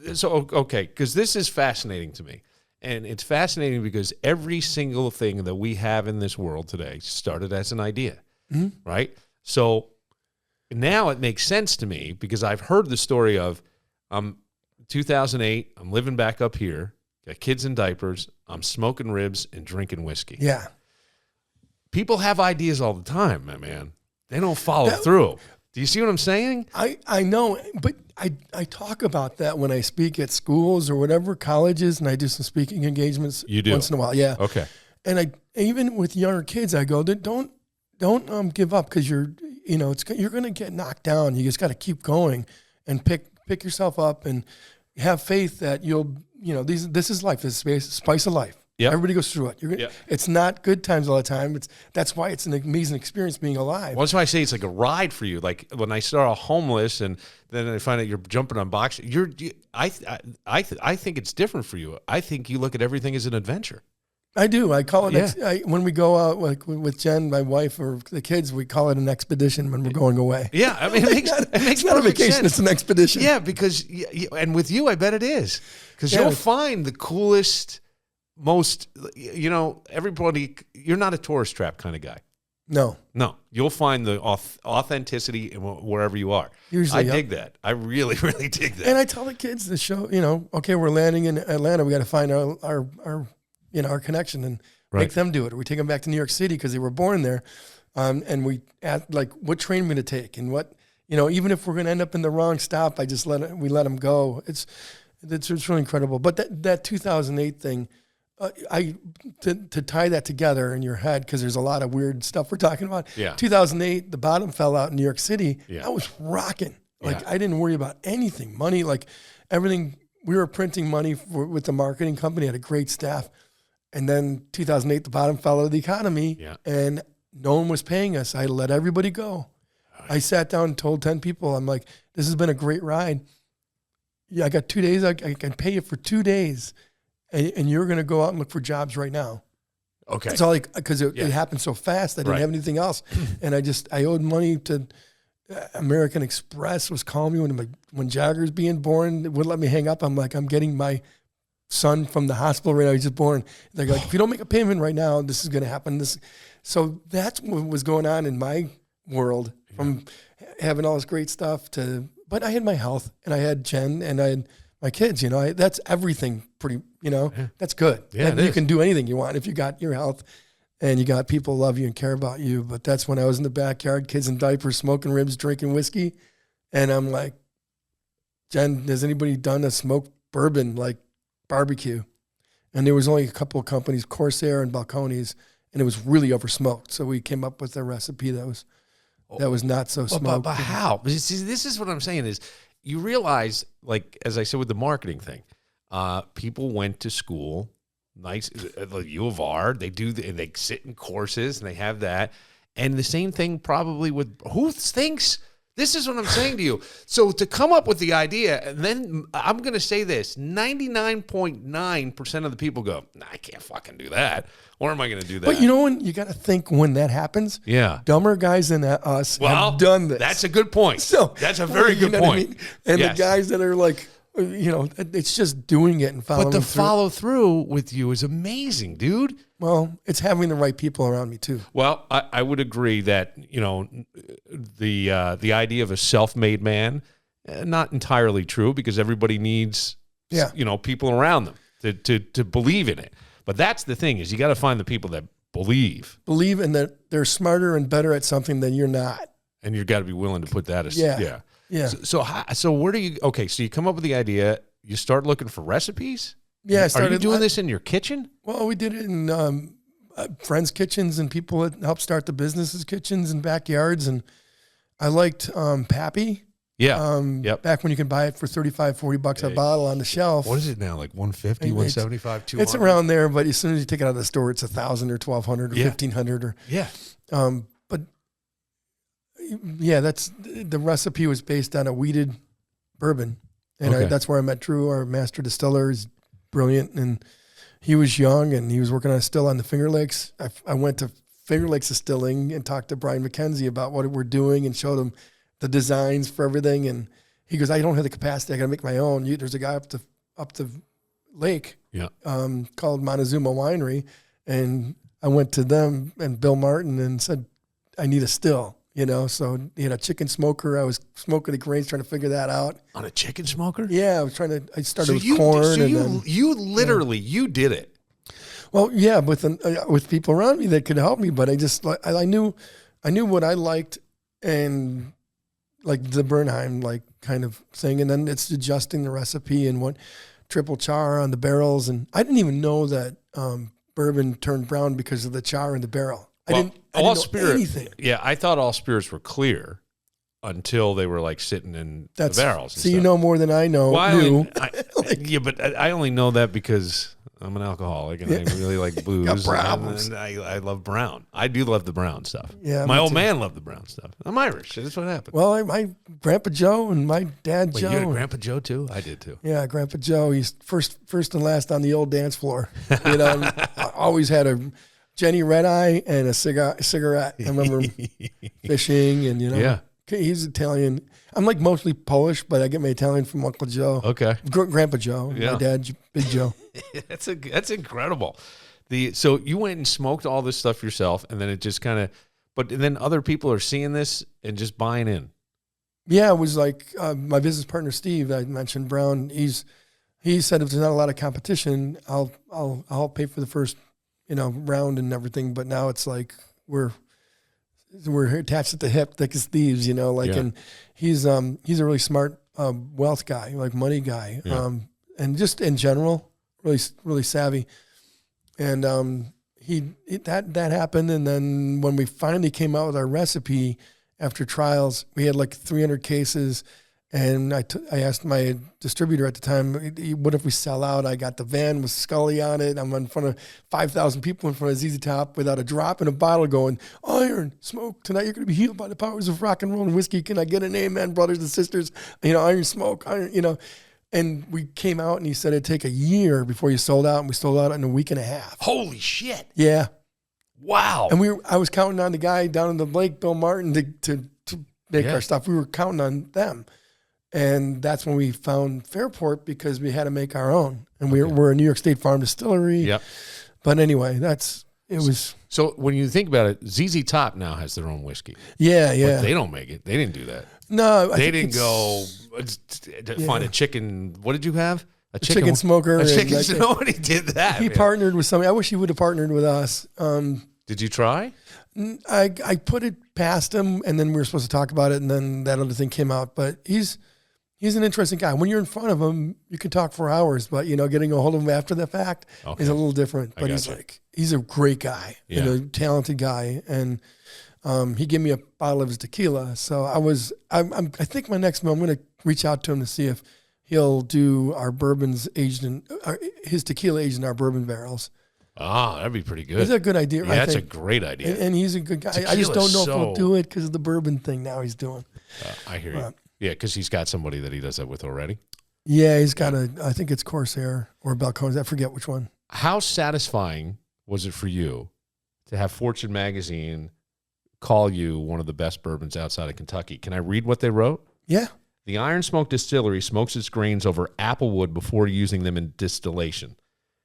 [SPEAKER 2] okay, because this is fascinating to me, and it's fascinating because every single thing that we have in this world today started as an idea, right? So now it makes sense to me because I've heard the story of 2008. I'm living back up here, got kids in diapers. I'm smoking ribs and drinking whiskey.
[SPEAKER 1] Yeah.
[SPEAKER 2] People have ideas all the time, my man. They don't follow through. Do you see what I'm saying?
[SPEAKER 1] I know, but I talk about that when I speak at schools or whatever, colleges, and I do some speaking engagements once in a while. Yeah.
[SPEAKER 2] Okay.
[SPEAKER 1] And even with younger kids, I go, don't give up because you're going to get knocked down. You just got to keep going and pick yourself up and have faith that this is life. This is spice of life.
[SPEAKER 2] Yep.
[SPEAKER 1] Everybody goes through it. It's not good times all the time. That's why it's an amazing experience being alive.
[SPEAKER 2] Well, that's why I say it's like a ride for you. Like when I start off homeless and then I find out you're jumping on Boxcar, I think it's different for you. I think you look at everything as an adventure. I
[SPEAKER 1] do. I call it, when we go out like with Jen, my wife, or the kids, we call it an expedition when we're going away.
[SPEAKER 2] Yeah. I mean, it makes
[SPEAKER 1] not a vacation,
[SPEAKER 2] sense.
[SPEAKER 1] It's an expedition.
[SPEAKER 2] Yeah, because, and with you, I bet it is. Because you'll find the coolest, most, everybody, you're not a tourist trap kind of guy.
[SPEAKER 1] No.
[SPEAKER 2] You'll find the authenticity in wherever you are.
[SPEAKER 1] Usually,
[SPEAKER 2] I dig that. I really, really dig that.
[SPEAKER 1] And I tell the kids the show, okay, we're landing in Atlanta. We got to find our connection and make them do it. Or we take them back to New York City because they were born there. And we ask, like, what train we're going to take and what, even if we're going to end up in the wrong stop, we let them go. It's really incredible. But that 2008 thing, to tie that together in your head, because there's a lot of weird stuff we're talking about.
[SPEAKER 2] Yeah.
[SPEAKER 1] 2008, the bottom fell out in New York City.
[SPEAKER 2] Yeah.
[SPEAKER 1] I was rocking. I didn't worry about anything. Money, like everything. We were printing money with the marketing company, had a great staff. And then 2008, the bottom fell out of the economy, and no one was paying us. I let everybody go. I sat down and told 10 people, I'm like, this has been a great ride. Yeah, I got 2 days. I can pay you for 2 days. And you're going to go out and look for jobs right now.
[SPEAKER 2] Okay.
[SPEAKER 1] It's all because it happened so fast. I didn't have anything else. And I owed money to American Express was calling me when Jagger's being born. They wouldn't let me hang up. I'm like, I'm getting my son from the hospital right now. He's just born. They're like, if you don't make a payment right now, this is going to happen. So that's what was going on in my world from having all this great stuff but I had my health and I had Jen and I had my kids, that's everything pretty, that's good.
[SPEAKER 2] Yeah,
[SPEAKER 1] you can do anything you want if you got your health and you got people who love you and care about you. But that's when I was in the backyard, kids in diapers, smoking ribs, drinking whiskey. And I'm like, Jen, has anybody done a smoked bourbon like barbecue? And there was only a couple of companies, Corsair and Balcones, and it was really over smoked. So we came up with a recipe that was not so smoked.
[SPEAKER 2] But how? See, this is what I'm saying is you realize, like, as I said with the marketing thing, people went to school, nice, like U of R, they sit in courses and they have that. And the same thing probably with who thinks. This is what I'm saying to you. So to come up with the idea, and then I'm going to say this, 99.9% of the people go, nah, I can't fucking do that. Or am I going to do that?
[SPEAKER 1] But when you got to think when that happens, dumber guys than us have done this.
[SPEAKER 2] That's a good point. So that's a very good point.
[SPEAKER 1] I mean? And the guys that are like, it's just doing it and following through.
[SPEAKER 2] But the follow through with you is amazing, dude.
[SPEAKER 1] Well, it's having the right people around me too.
[SPEAKER 2] Well, I would agree that, the idea of a self-made man, not entirely true because everybody needs, people around them to believe in it. But that's the thing is you got to find the people that believe
[SPEAKER 1] and that they're smarter and better at something than you're not.
[SPEAKER 2] And you've got to be willing to put that aside. Yeah. So where do you, so you come up with the idea, you start looking for recipes?
[SPEAKER 1] Yeah.
[SPEAKER 2] Are you doing this in your kitchen?
[SPEAKER 1] Well, we did it in friends' kitchens and people that helped start the businesses' kitchens and backyards. And I liked Pappy.
[SPEAKER 2] Yeah.
[SPEAKER 1] Back when you can buy it for $35-$40 a bottle on the shelf.
[SPEAKER 2] What is it now? Like $150, $175, $200?
[SPEAKER 1] It's around there, but as soon as you take it out of the store, it's $1,000 or $1,200 or $1,500 But that's the recipe was based on a weeded bourbon. And
[SPEAKER 2] Okay.
[SPEAKER 1] that's where I met Drew, our master distiller. He's brilliant. And he was young and he was working on a still on the Finger Lakes. I went to Finger Lakes Distilling and talked to Brian McKenzie about what we're doing and showed him the designs for everything. And he goes, I don't have the capacity. I got to make my own. There's a guy up the lake called Montezuma Winery. And I went to them and Bill Martin and said, I need a still. So he had a chicken smoker. I was smoking the grains, trying to figure that out.
[SPEAKER 2] On a chicken smoker?
[SPEAKER 1] Yeah, I started with corn.
[SPEAKER 2] You literally did it.
[SPEAKER 1] Well, yeah, with people around me that could help me, but I knew what I liked and like the Bernheim like kind of thing, and then it's adjusting the recipe and what triple char on the barrels, and I didn't even know that bourbon turned brown because of the char in the barrel. I didn't know anything.
[SPEAKER 2] Yeah, I thought all spirits were clear until they were like sitting in the barrels.
[SPEAKER 1] So you know more than I know.
[SPEAKER 2] Well, but I only know that because I'm an alcoholic and I really like booze. And I love brown. I do love the brown stuff. Yeah, my old man loved the brown stuff. I'm Irish. That's what happened.
[SPEAKER 1] Well, my Grandpa Joe and my dad Joe.
[SPEAKER 2] You had a Grandpa Joe too? I did too.
[SPEAKER 1] Yeah, Grandpa Joe. He's first and last on the old dance floor. I always had a Jenny Red Eye and a cigarette. I remember fishing and,
[SPEAKER 2] Yeah.
[SPEAKER 1] He's Italian. I'm like mostly Polish, but I get my Italian from Uncle Joe.
[SPEAKER 2] Okay.
[SPEAKER 1] Grandpa Joe. Yeah. My dad, Big Joe.
[SPEAKER 2] That's incredible. So you went and smoked all this stuff yourself, and then it just kind of, but then other people are seeing this and just buying in.
[SPEAKER 1] Yeah, it was like my business partner Steve. I mentioned Brown. He said if there's not a lot of competition, I'll pay for the first round and everything. But now it's like we're attached at the hip, thick as thieves. And he's a really smart wealth guy, like money guy, and just in general, really really savvy. And that happened. And then when we finally came out with our recipe after trials, we had like 300 cases. And I asked my distributor at the time, what if we sell out? I got the van with Scully on it. I'm in front of 5,000 people in front of ZZ Top without a drop in a bottle going, Iron Smoke, tonight you're going to be healed by the powers of rock and roll and whiskey. Can I get an amen, brothers and sisters? Iron Smoke, And we came out and he said it'd take a year before you sold out. And we sold out in a week and a half.
[SPEAKER 2] Holy shit.
[SPEAKER 1] Yeah.
[SPEAKER 2] Wow.
[SPEAKER 1] And I was counting on the guy down in the lake, Bill Martin, to make our stuff. We were counting on them. And that's when we found Fairport because we had to make our own. And we're a New York State farm distillery.
[SPEAKER 2] Yep.
[SPEAKER 1] But anyway, it was.
[SPEAKER 2] So when you think about it, ZZ Top now has their own whiskey.
[SPEAKER 1] Yeah, yeah.
[SPEAKER 2] But they don't make it. They didn't do that.
[SPEAKER 1] No.
[SPEAKER 2] They didn't go find a chicken. What did you have?
[SPEAKER 1] A chicken smoker.
[SPEAKER 2] A chicken. Nobody did that.
[SPEAKER 1] He partnered with somebody. I wish he would have partnered with us.
[SPEAKER 2] Did you try?
[SPEAKER 1] I put it past him, and then we were supposed to talk about it, and then that other thing came out. But he's an interesting guy. When you're in front of him, you can talk for hours, but getting a hold of him after the fact is a little different. But he's a great guy and a talented guy, and he gave me a bottle of his tequila. So I think my next meal, I'm going to reach out to him to see if he'll do our bourbons aged in his tequila aged in our bourbon barrels.
[SPEAKER 2] Ah, that'd be pretty good.
[SPEAKER 1] It's a good idea.
[SPEAKER 2] Yeah, that's a great idea.
[SPEAKER 1] And he's a good guy. I just don't know if he'll do it because of the bourbon thing now he's doing.
[SPEAKER 2] I hear you. Yeah, because he's got somebody that he does that with already.
[SPEAKER 1] Yeah, he's got I think it's Corsair or Balcones. I forget which one.
[SPEAKER 2] How satisfying was it for you to have Fortune magazine call you one of the best bourbons outside of Kentucky? Can I read what they wrote?
[SPEAKER 1] Yeah.
[SPEAKER 2] The Iron Smoke Distillery smokes its grains over applewood before using them in distillation.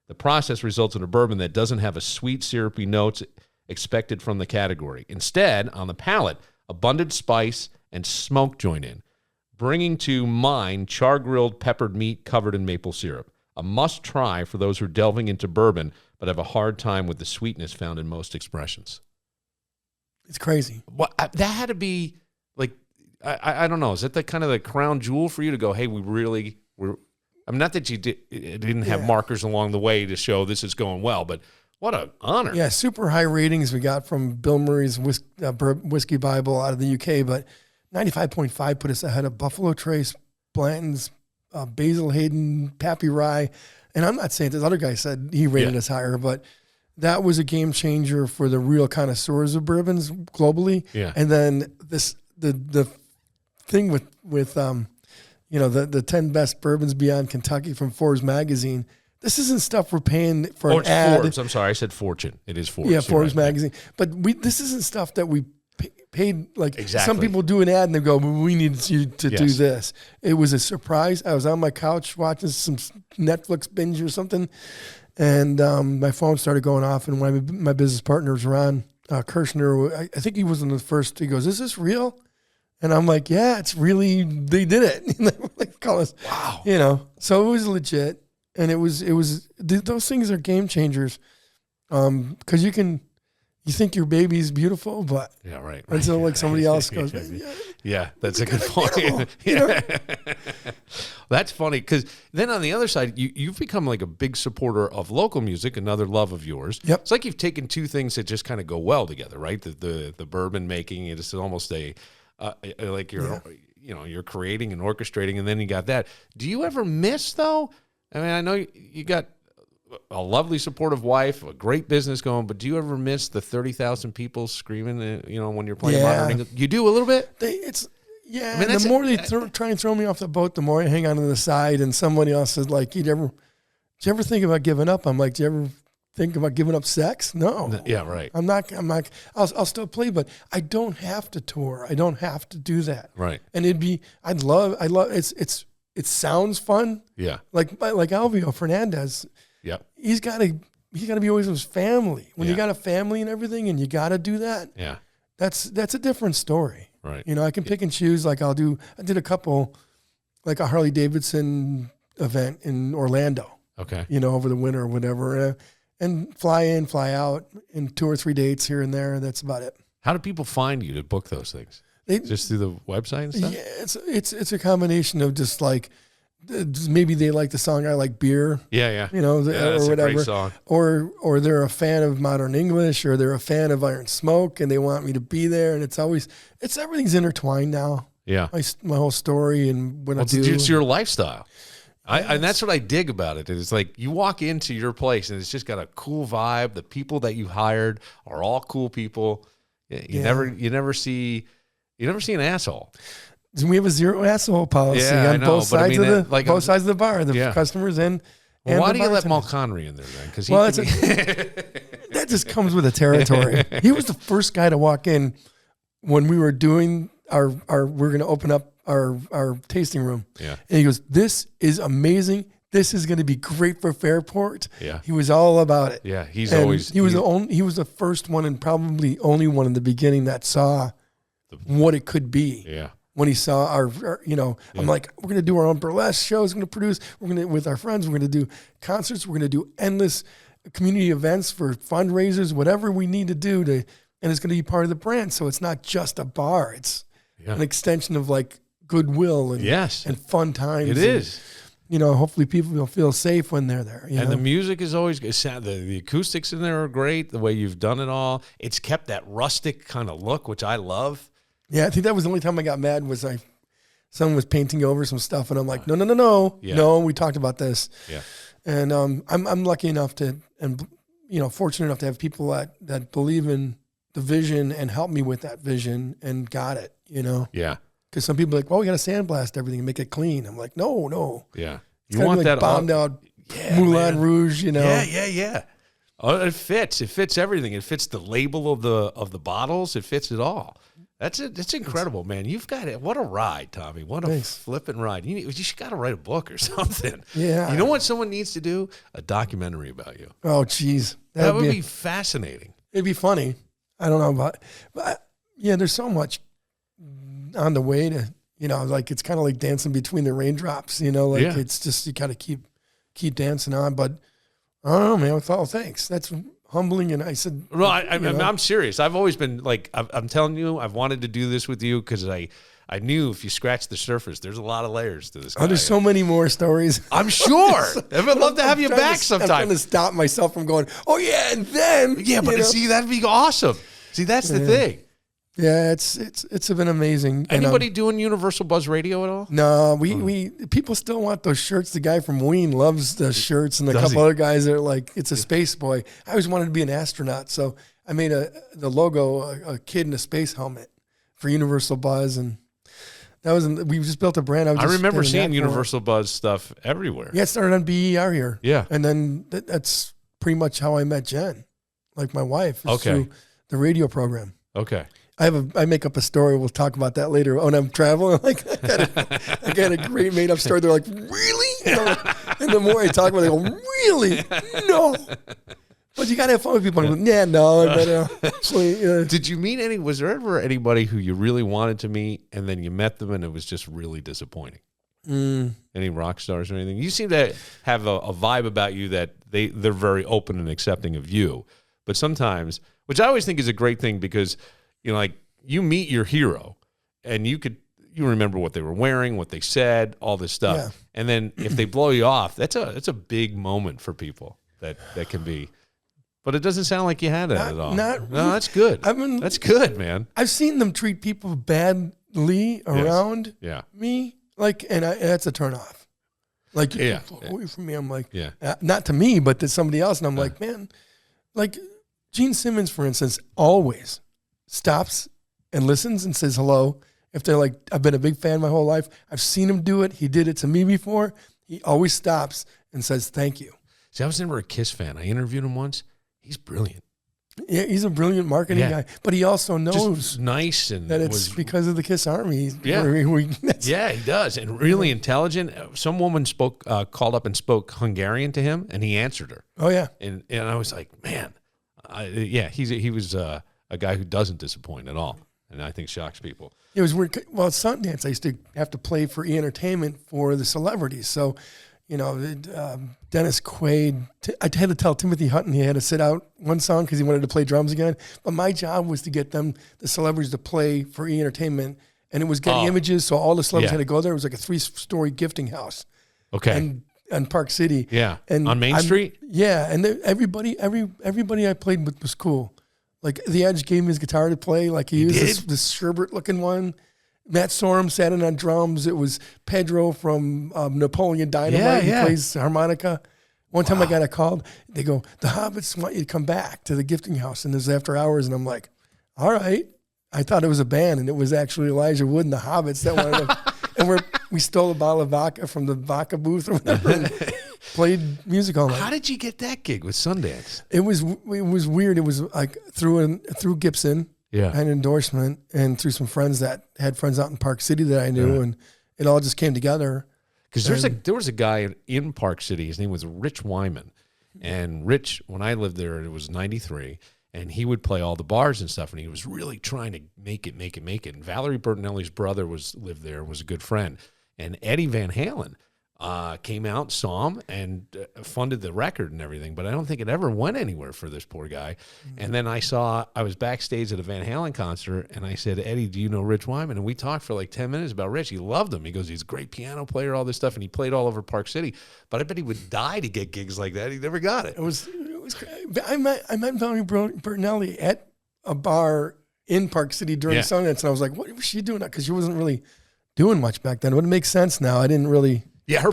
[SPEAKER 2] The process results in a bourbon that doesn't have a sweet, syrupy notes expected from the category. Instead, on the palate, abundant spice and smoke join in, bringing to mind char-grilled peppered meat covered in maple syrup. A must-try for those who are delving into bourbon but have a hard time with the sweetness found in most expressions.
[SPEAKER 1] It's crazy.
[SPEAKER 2] Well, that had to be, like, I don't know. Is that the kind of the crown jewel for you to go, hey, we're I mean, not that you didn't have markers along the way to show this is going well, but what an honor.
[SPEAKER 1] Yeah, super high ratings we got from Bill Murray's Whiskey Bible out of the UK, but 95.5 put us ahead of Buffalo Trace, Blanton's, Basil Hayden, Pappy Rye. And I'm not saying this other guy said he rated us higher, but that was a game changer for the real connoisseurs of bourbons globally.
[SPEAKER 2] Yeah.
[SPEAKER 1] And then the thing with the 10 best bourbons beyond Kentucky from Forbes magazine. This isn't stuff we're paying for an ad.
[SPEAKER 2] Forbes. I'm sorry, I said Fortune. It is Forbes.
[SPEAKER 1] Yeah, Forbes magazine. But this isn't stuff that we paid. Like
[SPEAKER 2] Exactly.
[SPEAKER 1] some people do an ad and they go, "We need you to do this." It was a surprise. I was on my couch watching some Netflix binge or something, and my phone started going off. And one of my business partners, Ron Kirshner, I think he was one of the first. He goes, "Is this real?" And I'm like, "Yeah, it's really. They did it." Like, call us,
[SPEAKER 2] wow.
[SPEAKER 1] So it was legit. And it was those things are game changers, because you think your baby's beautiful, but
[SPEAKER 2] right.
[SPEAKER 1] until like somebody else goes,
[SPEAKER 2] That's a good point. That's funny, because then on the other side, you've become like a big supporter of local music, another love of yours.
[SPEAKER 1] Yep.
[SPEAKER 2] It's like you've taken two things that just kind of go well together, right? The bourbon making, it's almost like you're creating and orchestrating, and then you got that. Do you ever miss though? I mean, I know you got a lovely, supportive wife, a great business going, but do you ever miss the 30,000 people screaming, when you're playing modern English? You do a little bit?
[SPEAKER 1] I mean, the more they try and throw me off the boat, the more I hang on to the side, and somebody else is like, did you ever think about giving up? I'm like, do you ever think about giving up sex? No.
[SPEAKER 2] Yeah, right.
[SPEAKER 1] I'm not, I'll still play, but I don't have to tour. I don't have to do that.
[SPEAKER 2] Right.
[SPEAKER 1] And I'd love, it sounds fun.
[SPEAKER 2] Yeah.
[SPEAKER 1] Like Alvio Fernandez.
[SPEAKER 2] Yeah.
[SPEAKER 1] He's got to be always with his family. When you got a family and everything, and you got to do that.
[SPEAKER 2] Yeah.
[SPEAKER 1] That's a different story.
[SPEAKER 2] Right.
[SPEAKER 1] I can pick and choose. Like I did a couple, like a Harley Davidson event in Orlando.
[SPEAKER 2] Okay.
[SPEAKER 1] Over the winter or whatever, and fly in, fly out, in 2 or 3 dates here and there. That's about it.
[SPEAKER 2] How do people find you to book those things? Just through the website and stuff?
[SPEAKER 1] Yeah, it's a combination of just like, maybe they like the song "I Like Beer."
[SPEAKER 2] Yeah.
[SPEAKER 1] Or
[SPEAKER 2] that's
[SPEAKER 1] whatever.
[SPEAKER 2] a great song.
[SPEAKER 1] Or they're a fan of modern English, or they're a fan of Iron Smoke, and they want me to be there. And everything's intertwined now.
[SPEAKER 2] Yeah,
[SPEAKER 1] my whole story and what I do.
[SPEAKER 2] It's your lifestyle. And that's what I dig about it. It's like you walk into your place and it's just got a cool vibe. The people that you hired are all cool people. You never see an asshole.
[SPEAKER 1] We have a zero asshole policy on both sides both sides of the bar, the customers and.
[SPEAKER 2] Well,
[SPEAKER 1] and
[SPEAKER 2] why do you let
[SPEAKER 1] bartenders.
[SPEAKER 2] Connery in there then? Because
[SPEAKER 1] that just comes with the territory. He was the first guy to walk in when we were doing we're going to open up our tasting room.
[SPEAKER 2] Yeah.
[SPEAKER 1] And he goes, "This is amazing. This is going to be great for Fairport."
[SPEAKER 2] Yeah.
[SPEAKER 1] He was all about it.
[SPEAKER 2] Yeah. He
[SPEAKER 1] was the first one and probably only one in the beginning that saw what it could be.
[SPEAKER 2] Yeah.
[SPEAKER 1] When he saw I'm like, we're going to do our own burlesque shows. We're going to produce, with our friends, we're going to do concerts. We're going to do endless community events for fundraisers, whatever we need to do and it's going to be part of the brand. So it's not just a bar. It's an extension of like goodwill and fun times.
[SPEAKER 2] It is.
[SPEAKER 1] Hopefully people will feel safe when they're there.
[SPEAKER 2] The music is always good. The acoustics in there are great. The way you've done it all. It's kept that rustic kind of look, which I love.
[SPEAKER 1] Yeah, I think that was the only time I got mad was someone was painting over some stuff, and I'm like, no.
[SPEAKER 2] Yeah.
[SPEAKER 1] No, we talked about this.
[SPEAKER 2] Yeah.
[SPEAKER 1] And I'm lucky enough fortunate enough to have people that believe in the vision and help me with that vision and got it,
[SPEAKER 2] Yeah.
[SPEAKER 1] Because some people are like, well, we got to sandblast everything and make it clean. I'm like, no.
[SPEAKER 2] Yeah.
[SPEAKER 1] It's you want that bombed out Moulin Rouge,
[SPEAKER 2] Yeah. Oh, it fits. It fits everything. It fits the label of the bottles. It fits it all. That's it. It's incredible, man. You've got it. What a ride, Tommy. What a flipping ride. You just got to write a book or something.
[SPEAKER 1] Yeah.
[SPEAKER 2] You know what someone needs to do? A documentary about you.
[SPEAKER 1] Oh, geez.
[SPEAKER 2] That would be fascinating.
[SPEAKER 1] It'd be funny. I don't know but there's so much on the way to, like it's kind of like dancing between the raindrops, it's just, you got to keep dancing on. But I don't know, man. Thanks. That's humbling. And I said,
[SPEAKER 2] well, I'm serious. I've always been like, I'm telling you, I've wanted to do this with you because I knew if you scratch the surface, there's a lot of layers to this guy.
[SPEAKER 1] Oh, there's so many more stories.
[SPEAKER 2] I'm sure. I would love to have you back sometime.
[SPEAKER 1] I'm trying to stop myself from going, oh yeah, and then.
[SPEAKER 2] Yeah, but see, that'd be awesome. See, that's the thing.
[SPEAKER 1] Yeah, it's been amazing.
[SPEAKER 2] Anybody doing Universal Buzz Radio at all?
[SPEAKER 1] No, we people still want those shirts. The guy from Ween loves the shirts, and a couple other guys are like, it's a space boy. I always wanted to be an astronaut, so I made the logo a kid in a space helmet for Universal Buzz, and We just built a brand.
[SPEAKER 2] I remember seeing Universal Buzz stuff everywhere.
[SPEAKER 1] Yeah, it started on BER here.
[SPEAKER 2] Yeah.
[SPEAKER 1] And then that's pretty much how I met Jen, like my wife.
[SPEAKER 2] Okay.
[SPEAKER 1] Through the radio program.
[SPEAKER 2] Okay.
[SPEAKER 1] I make up a story. We'll talk about that later. When I'm traveling, like I got a great made up story. They're like, really? And the more I talk about it, they go, really? No. But you got to have fun with people. I'm like, yeah, no. But, actually,
[SPEAKER 2] Did you meet was there ever anybody who you really wanted to meet and then you met them and it was just really disappointing? Any rock stars or anything? You seem to have a vibe about you that they're very open and accepting of you. But sometimes, which I always think is a great thing because, like you meet your hero and you remember what they were wearing, what they said, all this stuff.
[SPEAKER 1] Yeah.
[SPEAKER 2] And then if they blow you off, that's a big moment for people that can be. But it doesn't sound like you had that at all. No, that's good. That's good, man.
[SPEAKER 1] I've seen them treat people badly around me, and that's a turnoff. Like, away from me, I'm like, not to me, but to somebody else. And I'm like, man, like Gene Simmons, for instance, always stops and listens and says hello. If they're like, I've been a big fan my whole life. I've seen him do it. He did it to me before. He always stops and says, thank you.
[SPEAKER 2] See, I was never a Kiss fan. I interviewed him once. He's brilliant.
[SPEAKER 1] Yeah, he's a brilliant marketing guy, but he also knows
[SPEAKER 2] just nice and
[SPEAKER 1] that it's because of the Kiss Army.
[SPEAKER 2] He does, and really intelligent. Some woman called up and spoke Hungarian to him, and he answered her.
[SPEAKER 1] Oh yeah,
[SPEAKER 2] and I was like, man, he was a guy who doesn't disappoint at all, and I think shocks people.
[SPEAKER 1] It was weird. Well, at Sundance, I used to have to play for E! Entertainment for the celebrities, so. Dennis Quaid, I had to tell Timothy Hutton he had to sit out one song because he wanted to play drums again. But my job was to get the celebrities to play for E! Entertainment. And it was Getty Images, so all the celebrities had to go there. It was like a 3-story gifting house.
[SPEAKER 2] Okay.
[SPEAKER 1] And on Park City.
[SPEAKER 2] Yeah.
[SPEAKER 1] And
[SPEAKER 2] on Main Street?
[SPEAKER 1] Yeah. And everybody I played with was cool. Like, The Edge gave me his guitar to play. Like, he used this sherbet-looking one. Matt Sorum sat in on drums. It was Pedro from Napoleon Dynamite. He plays harmonica. One time I got a call. They go, the Hobbits want you to come back to the gifting house. And this is after hours. And I'm like, all right. I thought it was a band. And it was actually Elijah Wood and the Hobbits that wanted to. And we stole a bottle of vodka from the vodka booth or whatever and played music all night.
[SPEAKER 2] How did you get that gig with Sundance?
[SPEAKER 1] It was weird. It was like through Gibson.
[SPEAKER 2] Yeah,
[SPEAKER 1] an endorsement, and through some friends that had friends out in Park City that I knew, and it all just came together.
[SPEAKER 2] Because there was a guy in Park City. His name was Rich Wyman, and Rich, when I lived there, it was '93, and he would play all the bars and stuff, and he was really trying to make it. And Valerie Bertinelli's brother lived there, was a good friend, and Eddie Van Halen came out, saw him, and funded the record and everything. But I don't think it ever went anywhere for this poor guy. And then I was backstage at a Van Halen concert, and I said, Eddie, do you know Rich Wyman? And we talked for like 10 minutes about Rich. He loved him. He goes, he's a great piano player, all this stuff, and he played all over Park City. But I bet he would die to get gigs like that. He never got it.
[SPEAKER 1] It was I met Valerie Bertinelli at a bar in Park City during Sundance, and I was like, what was she doing? Because she wasn't really doing much back then. It wouldn't make sense now. I didn't really.
[SPEAKER 2] Yeah, her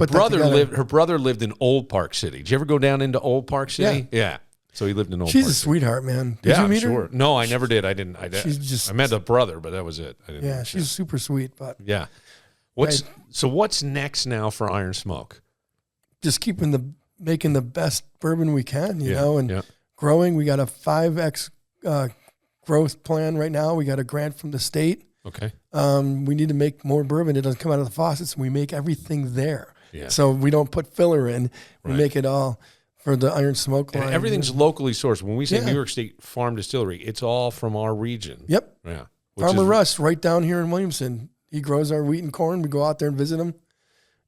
[SPEAKER 2] brother lived in Old Park City. Did you ever go down into Old Park City? Yeah. So he lived in Old Park City.
[SPEAKER 1] She's a sweetheart, man. Did you meet her?
[SPEAKER 2] No, I never did. I didn't. I met a brother, but that was it.
[SPEAKER 1] She's super sweet. But
[SPEAKER 2] what's next now for Iron Smoke?
[SPEAKER 1] Just making the best bourbon we can, you know, and growing. We got a 5X growth plan right now. We got a grant from the state.
[SPEAKER 2] Okay.
[SPEAKER 1] We need to make more bourbon. It doesn't come out of the faucets, and we make everything there.
[SPEAKER 2] Yeah.
[SPEAKER 1] So we don't put filler in. We make it all for the Iron Smoke line.
[SPEAKER 2] And everything's locally sourced. When we say New York State Farm Distillery, it's all from our region.
[SPEAKER 1] Yep.
[SPEAKER 2] Yeah.
[SPEAKER 1] Farmer Russ, right down here in Williamson. He grows our wheat and corn. We go out there and visit him.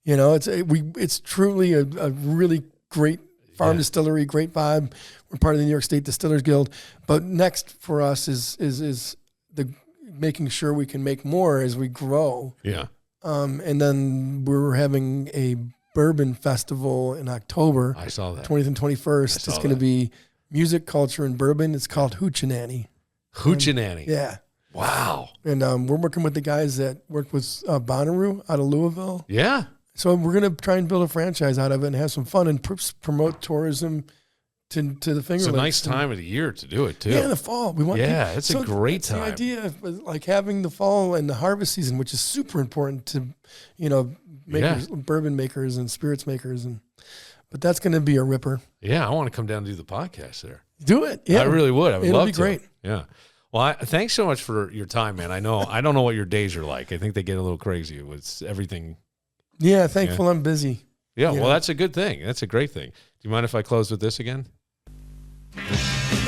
[SPEAKER 1] You know, it's truly a really great farm distillery, great vibe. We're part of the New York State Distillers Guild. But next for us is the making sure we can make more as we grow.
[SPEAKER 2] Yeah.
[SPEAKER 1] And then we're having a bourbon festival in October.
[SPEAKER 2] I saw that.
[SPEAKER 1] 20th and 21st. It's going to be music, culture, and bourbon. It's called Hoochie-Nanny.
[SPEAKER 2] Hoochie-Nanny.
[SPEAKER 1] Yeah.
[SPEAKER 2] Wow.
[SPEAKER 1] And we're working with the guys that work with Bonnaroo out of Louisville.
[SPEAKER 2] Yeah.
[SPEAKER 1] So we're going to try and build a franchise out of it and have some fun and promote tourism to the Finger
[SPEAKER 2] It's a
[SPEAKER 1] Lakes.
[SPEAKER 2] nice time of the year to do it too.
[SPEAKER 1] Yeah, in the fall. We want
[SPEAKER 2] Yeah, it's a great time.
[SPEAKER 1] The idea of like having the fall and the harvest season, which is super important to, makers, bourbon makers and spirits makers, but that's going to be a ripper.
[SPEAKER 2] Yeah, I want to come down and do the podcast there.
[SPEAKER 1] Do it. Yeah,
[SPEAKER 2] I really would. I would love to.
[SPEAKER 1] It'll be great.
[SPEAKER 2] Yeah. Well, thanks so much for your time, man. I don't know what your days are like. I think they get a little crazy with everything.
[SPEAKER 1] Yeah, thankful I'm busy.
[SPEAKER 2] Yeah, well, that's a good thing. That's a great thing. Do you mind if I close with this again?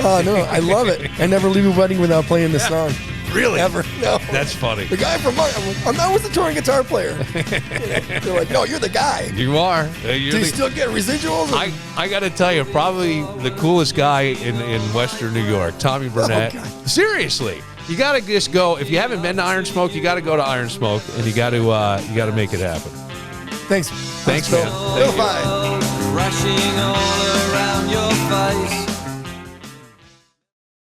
[SPEAKER 1] Oh, no, I love it. I never leave a wedding without playing this song.
[SPEAKER 2] Really?
[SPEAKER 1] Ever. No.
[SPEAKER 2] That's funny.
[SPEAKER 1] The guy from I was the touring guitar player. They're like, no, you're the guy.
[SPEAKER 2] You are.
[SPEAKER 1] Do you still get residuals?
[SPEAKER 2] I got to tell you, probably the coolest guy in Western New York, Tommy Burnett.
[SPEAKER 1] Oh,
[SPEAKER 2] seriously. You got to just go. If you haven't been to Iron Smoke, you got to go to Iron Smoke, and you got to make it happen.
[SPEAKER 1] Thanks,
[SPEAKER 2] man.
[SPEAKER 1] Billified.
[SPEAKER 3] Crashing all around your face.